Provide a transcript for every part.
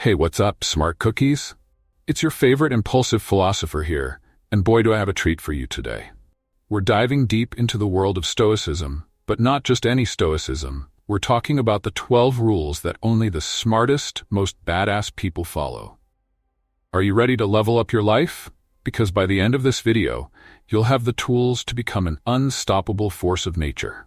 Hey, what's up, smart cookies? It's your favorite impulsive philosopher here, and boy do I have a treat for you today. We're diving deep into the world of Stoicism, but not just any Stoicism. We're talking about the 12 rules that only the smartest, most badass people follow. Are you ready to level up your life? Because by the end of this video, you'll have the tools to become an unstoppable force of nature.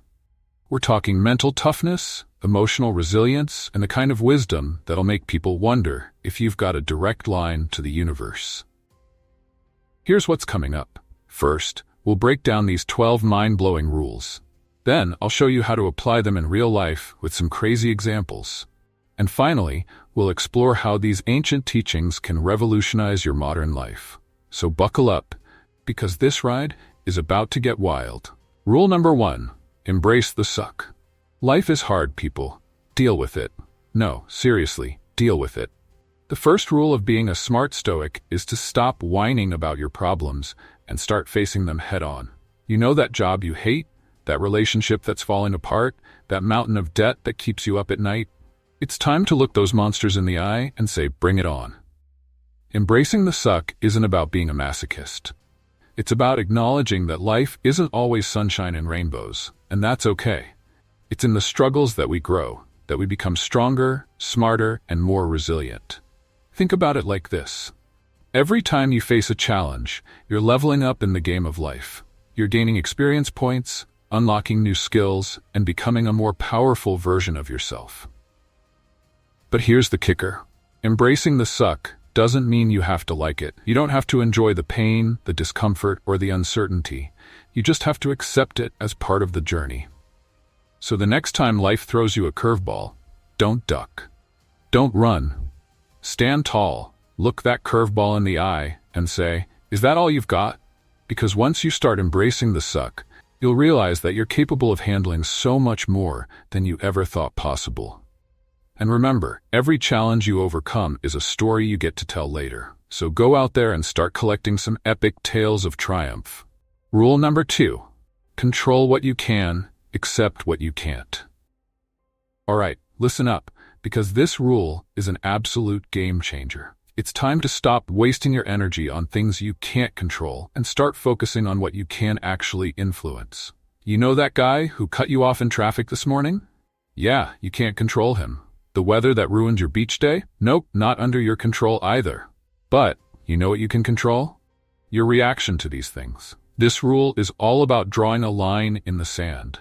We're talking mental toughness, emotional resilience, and the kind of wisdom that'll make people wonder if you've got a direct line to the universe. Here's what's coming up. First, we'll break down these 12 mind-blowing rules. Then, I'll show you how to apply them in real life with some crazy examples. And finally, we'll explore how these ancient teachings can revolutionize your modern life. So buckle up, because this ride is about to get wild. Rule number 1. Embrace the suck. Life is hard, people. Deal with it. No, seriously, deal with it. The first rule of being a smart Stoic is to stop whining about your problems and start facing them head-on. You know that job you hate? That relationship that's falling apart? That mountain of debt that keeps you up at night? It's time to look those monsters in the eye and say, bring it on. Embracing the suck isn't about being a masochist. It's about acknowledging that life isn't always sunshine and rainbows, and that's okay. It's in the struggles that we grow, that we become stronger, smarter, and more resilient. Think about it like this. Every time you face a challenge, you're leveling up in the game of life. You're gaining experience points, unlocking new skills, and becoming a more powerful version of yourself. But here's the kicker. Embracing the suck doesn't mean you have to like it. You don't have to enjoy the pain, the discomfort, or the uncertainty. You just have to accept it as part of the journey. So the next time life throws you a curveball, don't duck. Don't run. Stand tall, look that curveball in the eye, and say, is that all you've got? Because once you start embracing the suck, you'll realize that you're capable of handling so much more than you ever thought possible. And remember, every challenge you overcome is a story you get to tell later. So go out there and start collecting some epic tales of triumph. Rule number 2. Control what you can, accept what you can't. Alright, listen up, because this rule is an absolute game changer. It's time to stop wasting your energy on things you can't control and start focusing on what you can actually influence. You know that guy who cut you off in traffic this morning? Yeah, you can't control him. The weather that ruined your beach day? Nope, not under your control either. But, you know what you can control? Your reaction to these things. This rule is all about drawing a line in the sand.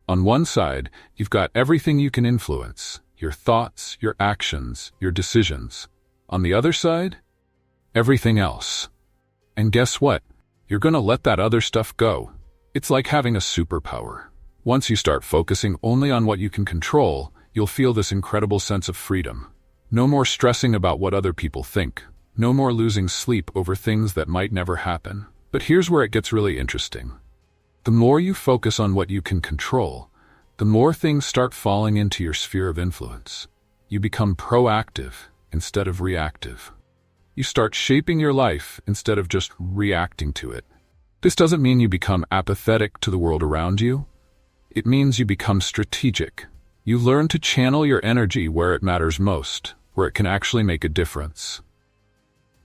On one side, you've got everything you can influence. Your thoughts, your actions, your decisions. On the other side, everything else. And guess what? You're gonna let that other stuff go. It's like having a superpower. Once you start focusing only on what you can control, you'll feel this incredible sense of freedom. No more stressing about what other people think. No more losing sleep over things that might never happen. But here's where it gets really interesting. The more you focus on what you can control, the more things start falling into your sphere of influence. You become proactive instead of reactive. You start shaping your life instead of just reacting to it. This doesn't mean you become apathetic to the world around you. It means you become strategic. You learn to channel your energy where it matters most, where it can actually make a difference.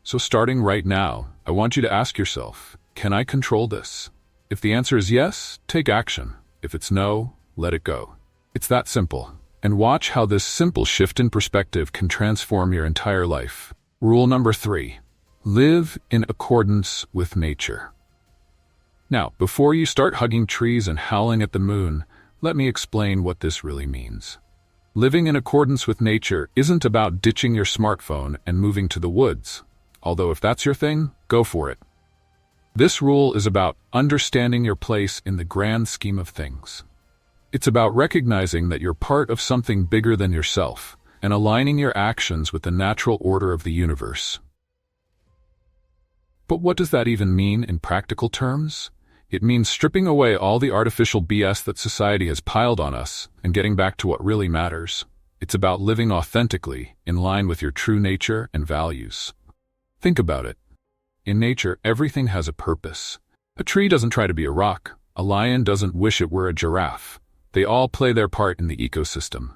So starting right now, I want you to ask yourself, can I control this? If the answer is yes, take action. If it's no, let it go. It's that simple. And watch how this simple shift in perspective can transform your entire life. Rule number 3. Live in accordance with nature. Now, before you start hugging trees and howling at the moon, let me explain what this really means. Living in accordance with nature isn't about ditching your smartphone and moving to the woods. Although if that's your thing, go for it. This rule is about understanding your place in the grand scheme of things. It's about recognizing that you're part of something bigger than yourself and aligning your actions with the natural order of the universe. But what does that even mean in practical terms? It means stripping away all the artificial BS that society has piled on us and getting back to what really matters. It's about living authentically, in line with your true nature and values. Think about it. In nature, everything has a purpose. A tree doesn't try to be a rock. A lion doesn't wish it were a giraffe. They all play their part in the ecosystem.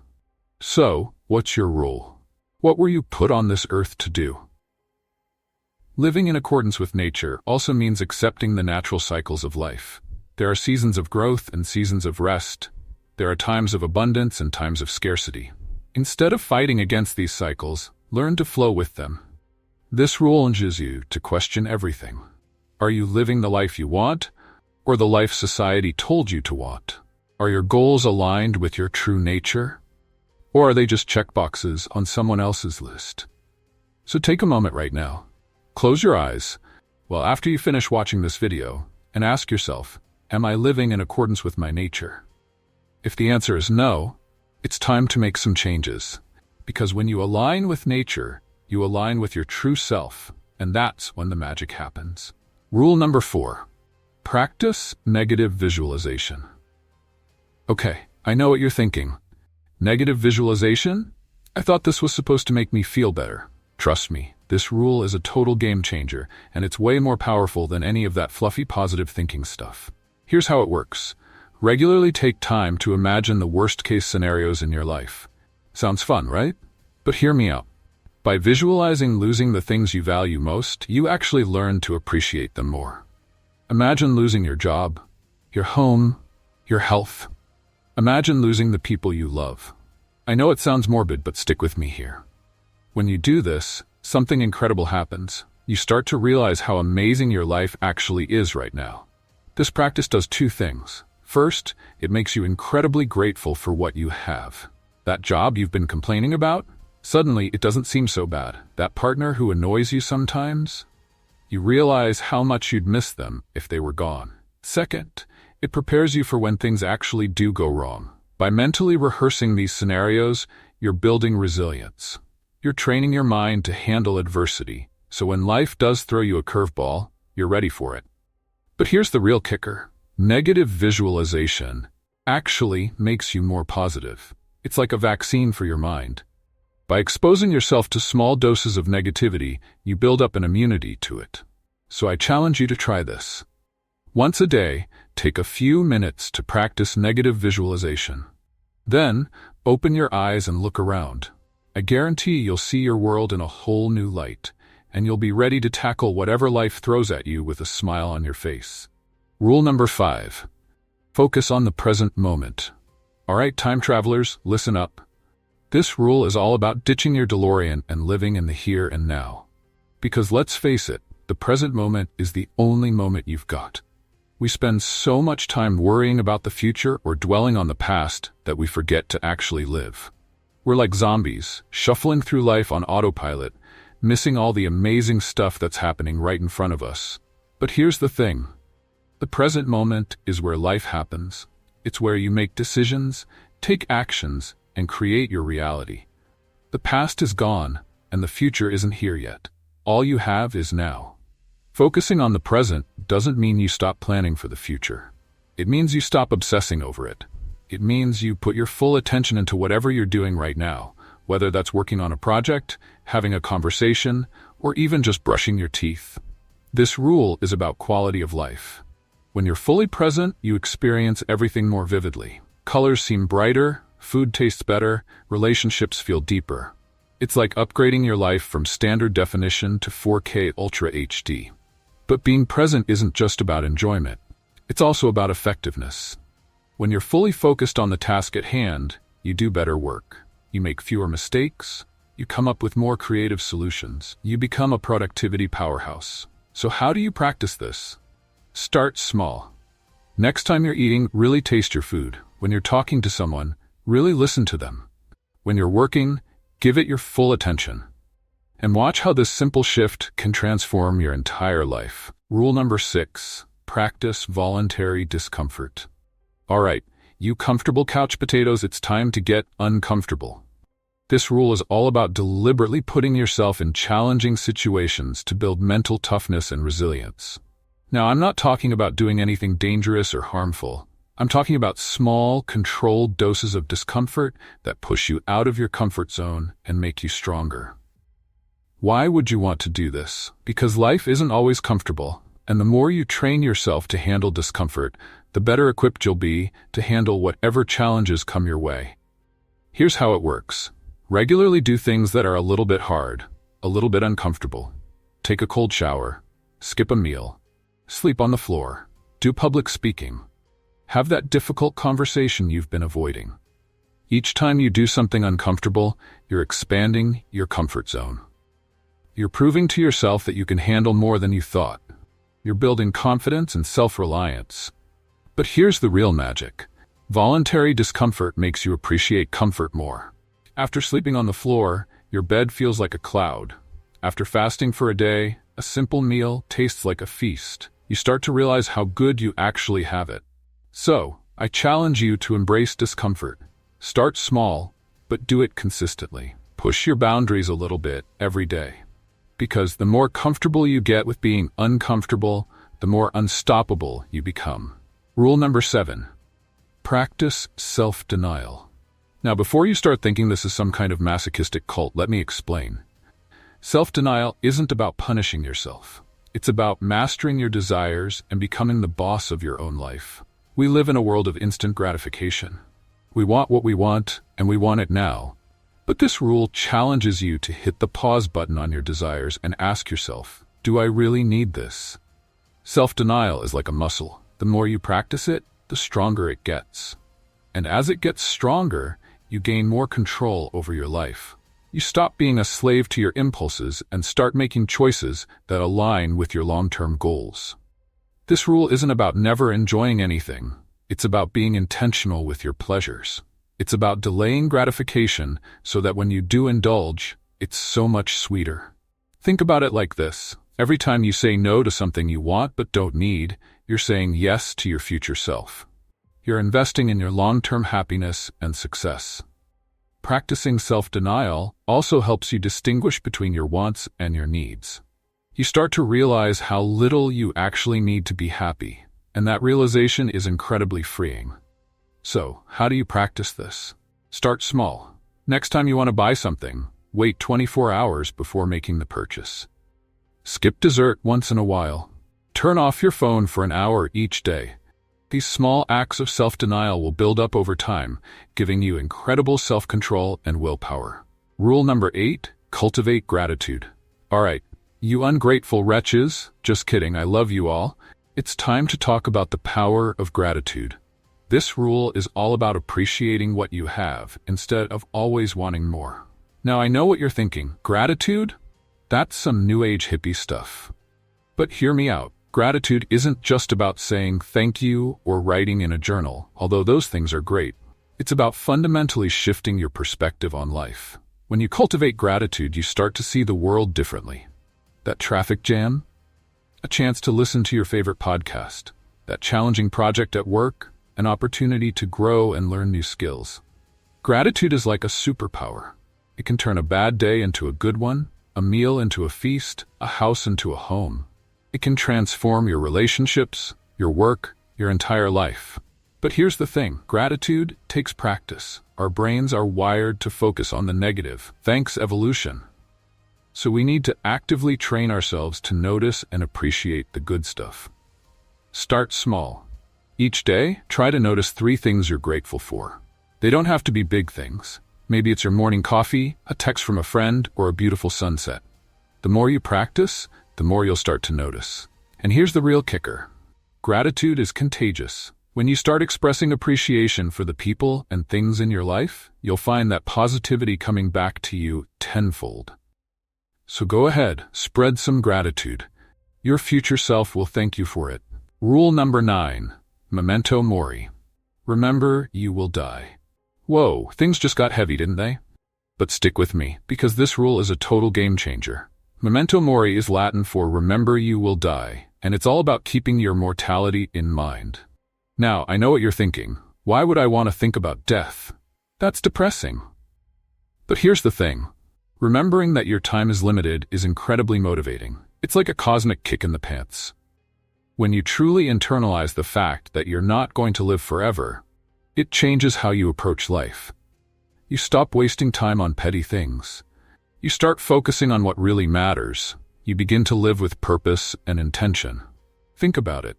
So, what's your rule? What were you put on this earth to do? Living in accordance with nature also means accepting the natural cycles of life. There are seasons of growth and seasons of rest. There are times of abundance and times of scarcity. Instead of fighting against these cycles, learn to flow with them. This rule challenges you to question everything. Are you living the life you want, or the life society told you to want? Are your goals aligned with your true nature, or are they just checkboxes on someone else's list? So take a moment right now. Close your eyes, after you finish watching this video, and ask yourself, am I living in accordance with my nature? If the answer is no, it's time to make some changes. Because when you align with nature, you align with your true self, and that's when the magic happens. Rule number 4. Practice negative visualization. Okay, I know what you're thinking. Negative visualization? I thought this was supposed to make me feel better. Trust me, this rule is a total game changer, and it's way more powerful than any of that fluffy positive thinking stuff. Here's how it works. Regularly take time to imagine the worst-case scenarios in your life. Sounds fun, right? But hear me out. By visualizing losing the things you value most, you actually learn to appreciate them more. Imagine losing your job, your home, your health. Imagine losing the people you love. I know it sounds morbid, but stick with me here. When you do this, something incredible happens. You start to realize how amazing your life actually is right now. This practice does 2 things. First, it makes you incredibly grateful for what you have. That job you've been complaining about? Suddenly, it doesn't seem so bad. That partner who annoys you sometimes? You realize how much you'd miss them if they were gone. Second, it prepares you for when things actually do go wrong. By mentally rehearsing these scenarios, you're building resilience. You're training your mind to handle adversity, so when life does throw you a curveball, you're ready for it. But here's the real kicker. Negative visualization actually makes you more positive. It's like a vaccine for your mind. By exposing yourself to small doses of negativity, you build up an immunity to it. So I challenge you to try this. Once a day, take a few minutes to practice negative visualization. Then, open your eyes and look around. I guarantee you'll see your world in a whole new light, and you'll be ready to tackle whatever life throws at you with a smile on your face. Rule number 5. Focus on the present moment. All right, time travelers, listen up. This rule is all about ditching your DeLorean and living in the here and now. Because let's face it, the present moment is the only moment you've got. We spend so much time worrying about the future or dwelling on the past that we forget to actually live. We're like zombies, shuffling through life on autopilot, missing all the amazing stuff that's happening right in front of us. But here's the thing. The present moment is where life happens. It's where you make decisions, take actions, and create your reality. The past is gone, and the future isn't here yet. All you have is now. Focusing on the present doesn't mean you stop planning for the future. It means you stop obsessing over it. It means you put your full attention into whatever you're doing right now, whether that's working on a project, having a conversation, or even just brushing your teeth. This rule is about quality of life. When you're fully present, you experience everything more vividly. Colors seem brighter, food tastes better, relationships feel deeper. It's like upgrading your life from standard definition to 4K Ultra HD. But being present isn't just about enjoyment. It's also about effectiveness. When you're fully focused on the task at hand, you do better work. You make fewer mistakes. You come up with more creative solutions. You become a productivity powerhouse. So how do you practice this? Start small. Next time you're eating, really taste your food. When you're talking to someone, really listen to them. When you're working, give it your full attention. And watch how this simple shift can transform your entire life. Rule number 6, practice voluntary discomfort. All right, you comfortable couch potatoes, it's time to get uncomfortable. This rule is all about deliberately putting yourself in challenging situations to build mental toughness and resilience. Now, I'm not talking about doing anything dangerous or harmful. I'm talking about small, controlled doses of discomfort that push you out of your comfort zone and make you stronger. Why would you want to do this? Because life isn't always comfortable, and the more you train yourself to handle discomfort, the better equipped you'll be to handle whatever challenges come your way. Here's how it works. Regularly do things that are a little bit hard, a little bit uncomfortable. Take a cold shower, skip a meal, sleep on the floor, do public speaking. Have that difficult conversation you've been avoiding. Each time you do something uncomfortable, you're expanding your comfort zone. You're proving to yourself that you can handle more than you thought. You're building confidence and self-reliance. But here's the real magic. Voluntary discomfort makes you appreciate comfort more. After sleeping on the floor, your bed feels like a cloud. After fasting for a day, a simple meal tastes like a feast. You start to realize how good you actually have it. So, I challenge you to embrace discomfort. Start small, but do it consistently. Push your boundaries a little bit every day. Because the more comfortable you get with being uncomfortable, the more unstoppable you become. Rule number 7. Practice self-denial. Now, before you start thinking this is some kind of masochistic cult, let me explain. Self-denial isn't about punishing yourself. It's about mastering your desires and becoming the boss of your own life. We live in a world of instant gratification. We want what we want, and we want it now. But this rule challenges you to hit the pause button on your desires and ask yourself, do I really need this? Self-denial is like a muscle. The more you practice it, the stronger it gets. And as it gets stronger, you gain more control over your life. You stop being a slave to your impulses and start making choices that align with your long-term goals. This rule isn't about never enjoying anything. It's about being intentional with your pleasures. It's about delaying gratification so that when you do indulge, it's so much sweeter. Think about it like this. Every time you say no to something you want but don't need, you're saying yes to your future self. You're investing in your long-term happiness and success. Practicing self-denial also helps you distinguish between your wants and your needs. You start to realize how little you actually need to be happy, and that realization is incredibly freeing. So, how do you practice this? Start small. Next time you want to buy something, wait 24 hours before making the purchase. Skip dessert once in a while. Turn off your phone for an hour each day. These small acts of self-denial will build up over time, giving you incredible self-control and willpower. Rule number 8, cultivate gratitude. All right, you ungrateful wretches, just kidding, I love you all. It's time to talk about the power of gratitude. This rule is all about appreciating what you have instead of always wanting more. Now I know what you're thinking, gratitude? That's some new age hippie stuff. But hear me out. Gratitude isn't just about saying thank you or writing in a journal, although those things are great. It's about fundamentally shifting your perspective on life. When you cultivate gratitude, you start to see the world differently. That traffic jam? A chance to listen to your favorite podcast. That challenging project at work? An opportunity to grow and learn new skills. Gratitude is like a superpower. It can turn a bad day into a good one, a meal into a feast, a house into a home. It can transform your relationships, your work, your entire life. But here's the thing, gratitude takes practice. Our brains are wired to focus on the negative, thanks evolution. So we need to actively train ourselves to notice and appreciate the good stuff. Start small. Each day, try to notice 3 things you're grateful for. They don't have to be big things. Maybe it's your morning coffee, a text from a friend, or a beautiful sunset. The more you practice, the more you'll start to notice. And here's the real kicker. Gratitude is contagious. When you start expressing appreciation for the people and things in your life, you'll find that positivity coming back to you tenfold. So go ahead, spread some gratitude. Your future self will thank you for it. Rule number 9, memento mori. Remember, you will die. Whoa, things just got heavy, didn't they? But stick with me, because this rule is a total game changer. Memento mori is Latin for remember you will die, and it's all about keeping your mortality in mind. Now, I know what you're thinking. Why would I want to think about death? That's depressing. But here's the thing. Remembering that your time is limited is incredibly motivating. It's like a cosmic kick in the pants. When you truly internalize the fact that you're not going to live forever, it changes how you approach life. You stop wasting time on petty things. You start focusing on what really matters. You begin to live with purpose and intention. Think about it.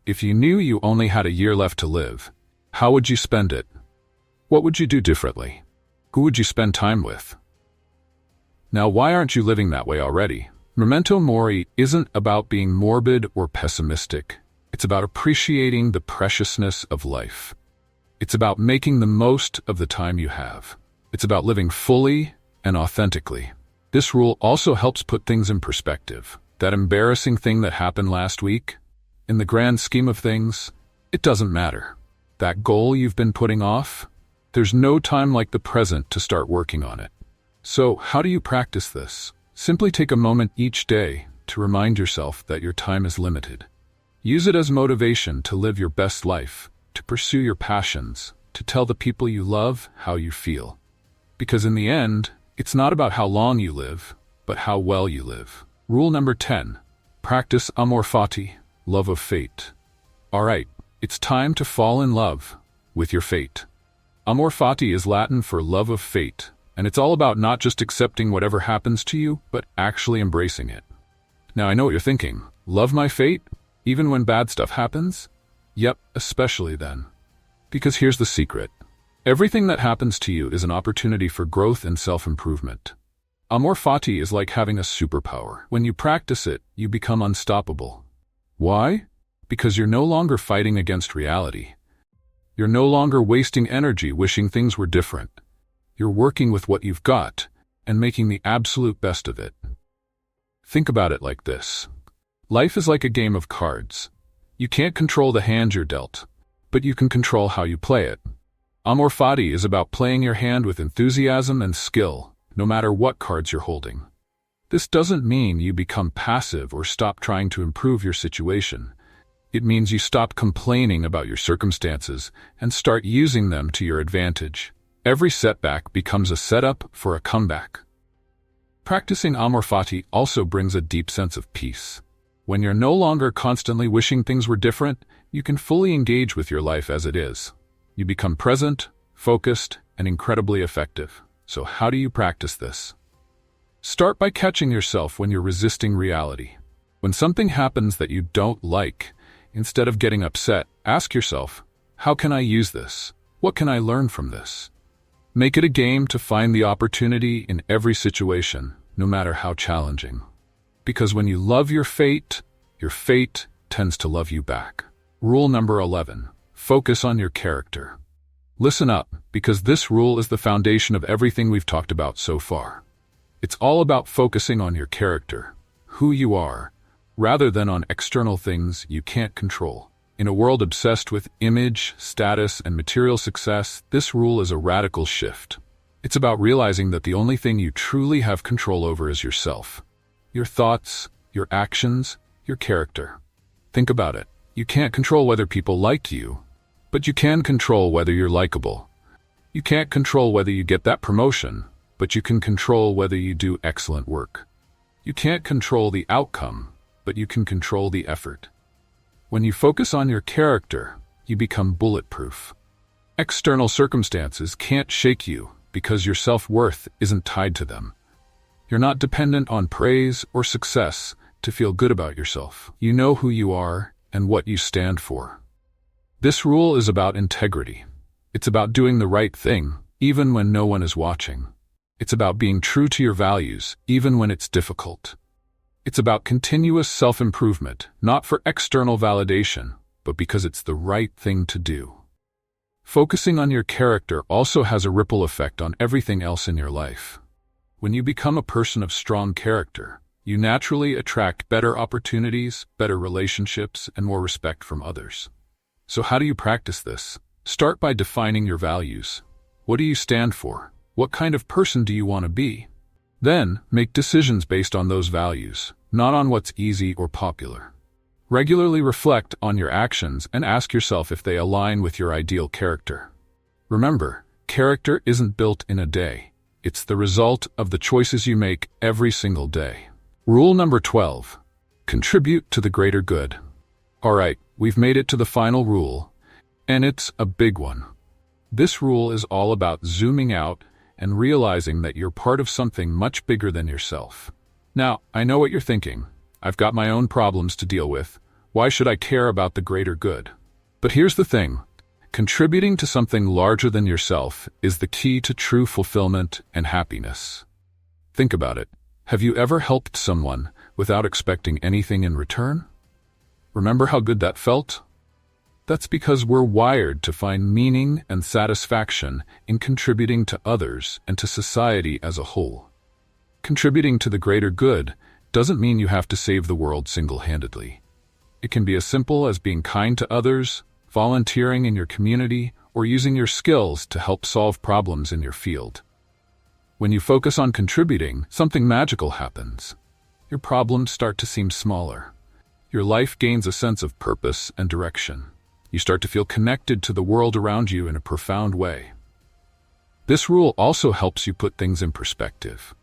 If you knew you only had a year left to live, how would you spend it? What would you do differently? Who would you spend time with? Now, why aren't you living that way already? Memento mori isn't about being morbid or pessimistic. It's about appreciating the preciousness of life. It's about making the most of the time you have. It's about living fully and authentically. This rule also helps put things in perspective. That embarrassing thing that happened last week, in the grand scheme of things, it doesn't matter. That goal you've been putting off, there's no time like the present to start working on it. So, how do you practice this? Simply take a moment each day to remind yourself that your time is limited. Use it as motivation to live your best life, to pursue your passions, to tell the people you love how you feel. Because in the end, it's not about how long you live, but how well you live. Rule number 10. Practice amor fati, love of fate. Alright, it's time to fall in love with your fate. Amor fati is Latin for love of fate, and it's all about not just accepting whatever happens to you, but actually embracing it. Now I know what you're thinking. Love my fate? Even when bad stuff happens? Yep, especially then. Because here's the secret. Everything that happens to you is an opportunity for growth and self-improvement. Amor fati is like having a superpower. When you practice it, you become unstoppable. Why? Because you're no longer fighting against reality. You're no longer wasting energy wishing things were different. You're working with what you've got and making the absolute best of it. Think about it like this. Life is like a game of cards. You can't control the hand you're dealt, but you can control how you play it. Amor fati is about playing your hand with enthusiasm and skill, no matter what cards you're holding. This doesn't mean you become passive or stop trying to improve your situation. It means you stop complaining about your circumstances and start using them to your advantage. Every setback becomes a setup for a comeback. Practicing amor fati also brings a deep sense of peace. When you're no longer constantly wishing things were different, you can fully engage with your life as it is. You become present, focused, and incredibly effective. So how do you practice this? Start by catching yourself when you're resisting reality. When something happens that you don't like, instead of getting upset, ask yourself, how can I use this? What can I learn from this? Make it a game to find the opportunity in every situation, no matter how challenging. Because when you love your fate tends to love you back. Rule number 11. Focus on your character. Listen up, because this rule is the foundation of everything we've talked about so far. It's all about focusing on your character, who you are, rather than on external things you can't control. In a world obsessed with image, status, and material success, this rule is a radical shift. It's about realizing that the only thing you truly have control over is yourself. Your thoughts, your actions, your character. Think about it. You can't control whether people like you, but you can control whether you're likable. You can't control whether you get that promotion, but you can control whether you do excellent work. You can't control the outcome, but you can control the effort. When you focus on your character, you become bulletproof. External circumstances can't shake you because your self-worth isn't tied to them. You're not dependent on praise or success to feel good about yourself. You know who you are and what you stand for. This rule is about integrity. It's about doing the right thing, even when no one is watching. It's about being true to your values, even when it's difficult. It's about continuous self-improvement, not for external validation, but because it's the right thing to do. Focusing on your character also has a ripple effect on everything else in your life. When you become a person of strong character, you naturally attract better opportunities, better relationships, and more respect from others. So how do you practice this? Start by defining your values. What do you stand for? What kind of person do you want to be? Then, make decisions based on those values, not on what's easy or popular. Regularly reflect on your actions and ask yourself if they align with your ideal character. Remember, character isn't built in a day. It's the result of the choices you make every single day. Rule number 12. Contribute to the greater good. Alright, we've made it to the final rule, and it's a big one. This rule is all about zooming out and realizing that you're part of something much bigger than yourself. Now, I know what you're thinking. I've got my own problems to deal with. Why should I care about the greater good? But here's the thing. Contributing to something larger than yourself is the key to true fulfillment and happiness. Think about it. Have you ever helped someone without expecting anything in return? Remember how good that felt? That's because we're wired to find meaning and satisfaction in contributing to others and to society as a whole. Contributing to the greater good doesn't mean you have to save the world single-handedly. It can be as simple as being kind to others, volunteering in your community, or using your skills to help solve problems in your field. When you focus on contributing, something magical happens. Your problems start to seem smaller. Your life gains a sense of purpose and direction. You start to feel connected to the world around you in a profound way. This rule also helps you put things in perspective.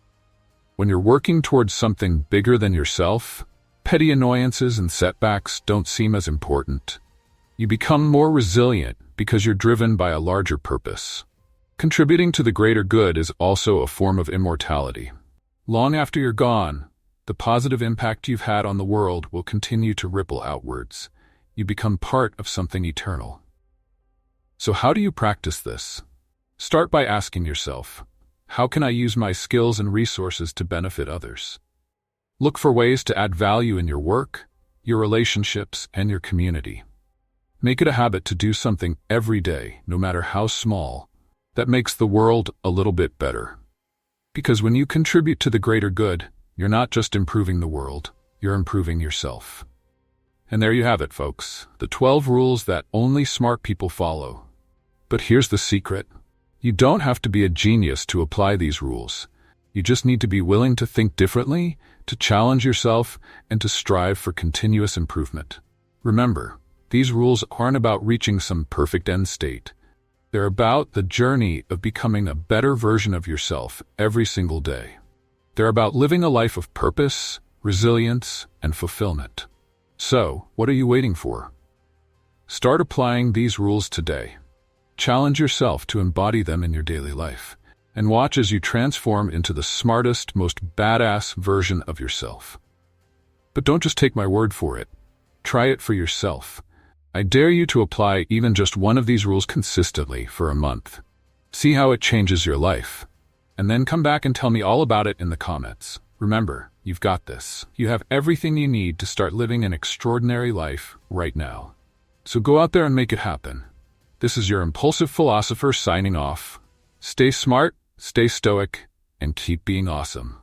When you're working towards something bigger than yourself, petty annoyances and setbacks don't seem as important. You become more resilient because you're driven by a larger purpose. Contributing to the greater good is also a form of immortality. Long after you're gone, the positive impact you've had on the world will continue to ripple outwards. You become part of something eternal. So how do you practice this? Start by asking yourself, how can I use my skills and resources to benefit others? Look for ways to add value in your work, your relationships, and your community. Make it a habit to do something every day, no matter how small, that makes the world a little bit better. Because when you contribute to the greater good, you're not just improving the world, you're improving yourself. And there you have it, folks, the 12 rules that only smart people follow. But here's the secret. You don't have to be a genius to apply these rules. You just need to be willing to think differently, to challenge yourself, and to strive for continuous improvement. Remember, these rules aren't about reaching some perfect end state. They're about the journey of becoming a better version of yourself every single day. They're about living a life of purpose, resilience, and fulfillment. So, what are you waiting for? Start applying these rules today. Challenge yourself to embody them in your daily life, and watch as you transform into the smartest, most badass version of yourself. But don't just take my word for it. Try it for yourself. I dare you to apply even just one of these rules consistently for a month. See how it changes your life. And then come back and tell me all about it in the comments. Remember, you've got this. You have everything you need to start living an extraordinary life right now. So go out there and make it happen. This is your impulsive philosopher signing off. Stay smart, stay stoic, and keep being awesome.